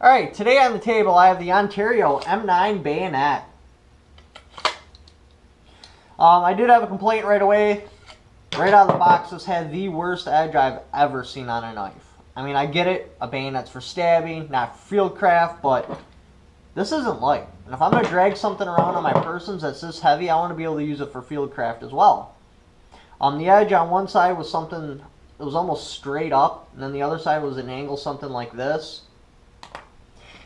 Alright, today on the table I have the Ontario M9 bayonet. I did have a complaint right away. Right out of the box, this had the worst edge I've ever seen on a knife. I mean, I get it, a bayonet's for stabbing, not for fieldcraft, but this isn't light. And if I'm going to drag something around on my persons that's this heavy, I want to be able to use it for fieldcraft as well. The edge on one side was something, it was almost straight up, and then the other side was an angle something like this.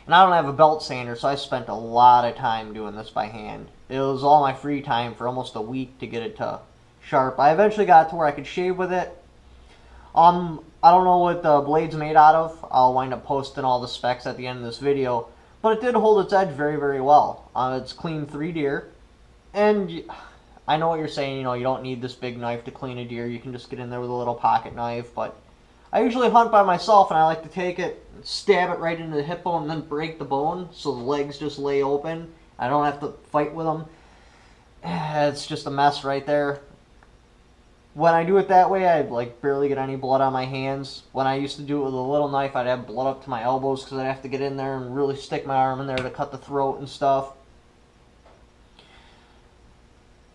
And I don't have a belt sander, so I spent a lot of time doing this by hand. It was all my free time for almost a week to get it to sharp. I eventually got to where I could shave with it. I don't know what the blade's made out of. I'll wind up posting all the specs at the end of this video. But it did hold its edge very, very well. It's clean 3 deer. And I know what you're saying, you know, you don't need this big knife to clean a deer. You can just get in there with a little pocket knife. But I usually hunt by myself, and I like to take it, stab it right into the hip bone, and then break the bone so the legs just lay open. I don't have to fight with them. It's just a mess right there. When I do it that way, I like barely get any blood on my hands. When I used to do it with a little knife, I'd have blood up to my elbows because I'd have to get in there and really stick my arm in there to cut the throat and stuff.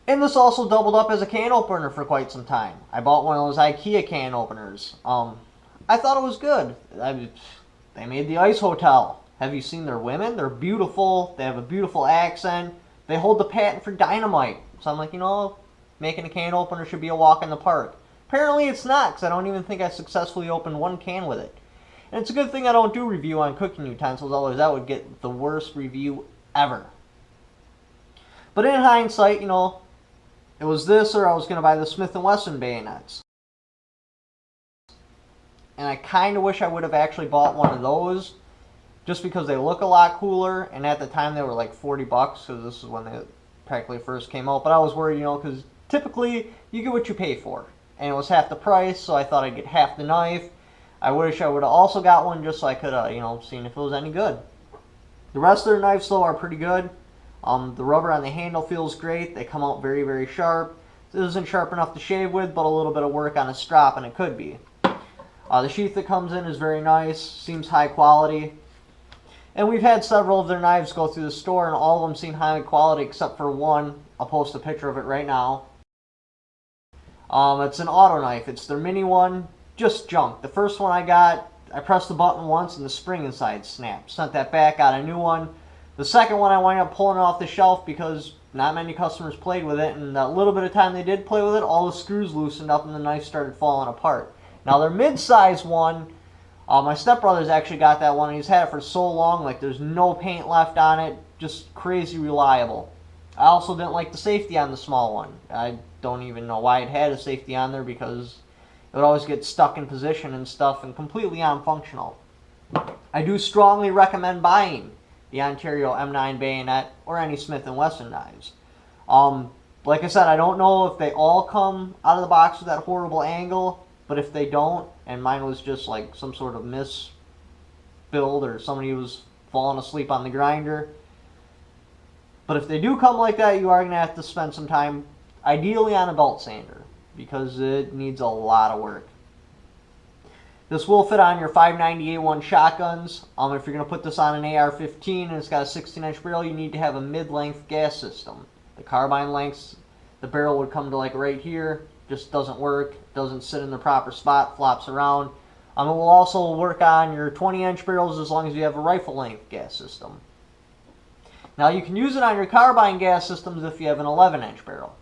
And this also doubled up as a can opener for quite some time. I bought one of those IKEA can openers. I thought it was good. They made the Ice Hotel. Have you seen their women? They're beautiful. They have a beautiful accent. They hold the patent for dynamite. So I'm like, you know, making a can opener should be a walk in the park. Apparently it's not, because I don't even think I successfully opened one can with it. And it's a good thing I don't do review on cooking utensils, otherwise that would get the worst review ever. But in hindsight, you know, it was this or I was going to buy the Smith & Wesson bayonets. And I kind of wish I would have actually bought one of those, just because they look a lot cooler, and at the time they were like 40 bucks, because this is when they practically first came out. But I was worried, you know, because typically you get what you pay for, and it was half the price, so I thought I'd get half the knife. I wish I would have also got one just so I could have, you know, seen if it was any good. The rest of their knives, though, are pretty good. The rubber on the handle feels great. They come out very, very sharp. It isn't sharp enough to shave with, but a little bit of work on a strop, and it could be. The sheath that comes in is very nice, seems high quality. And we've had several of their knives go through the store, and all of them seem high quality except for one. I'll post a picture of it right now. It's an auto knife. It's their mini one, just junk. The first one I got, I pressed the button once and the spring inside snapped. Sent that back, got a new one. The second one I wound up pulling it off the shelf because not many customers played with it, and that little bit of time they did play with it, all the screws loosened up and the knife started falling apart. Now their mid-size one, my stepbrother's actually got that one, and he's had it for so long, like there's no paint left on it, just crazy reliable. I also didn't like the safety on the small one. I don't even know why it had a safety on there, because it would always get stuck in position and stuff and completely unfunctional. I do strongly recommend buying the Ontario M9 bayonet or any Smith & Wesson knives. Like I said, I don't know if they all come out of the box with that horrible angle, but if they don't, and mine was just like some sort of misbuild or somebody was falling asleep on the grinder. But if they do come like that, you are going to have to spend some time, ideally on a belt sander, because it needs a lot of work. This will fit on your 5.90 A1 shotguns. If you're going to put this on an AR-15 and it's got a 16-inch barrel, you need to have a mid-length gas system. The carbine lengths, the barrel would come to like right here. Just doesn't work, doesn't sit in the proper spot, flops around. It will also work on your 20-inch barrels as long as you have a rifle-length gas system. Now you can use it on your carbine gas systems if you have an 11-inch barrel.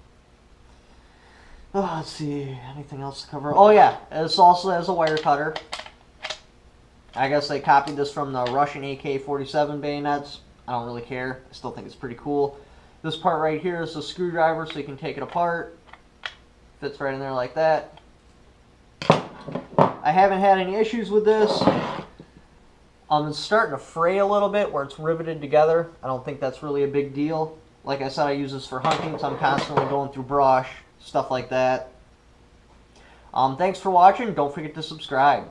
Let's see, anything else to cover? Oh yeah, this also has a wire cutter. I guess they copied this from the Russian AK-47 bayonets. I don't really care, I still think it's pretty cool. This part right here is a screwdriver so you can take it apart. Fits right in there like that. I haven't had any issues with this. It's starting to fray a little bit where it's riveted together. I don't think that's really a big deal. Like I said, I use this for hunting, so I'm constantly going through brush, stuff like that. Thanks for watching. Don't forget to subscribe.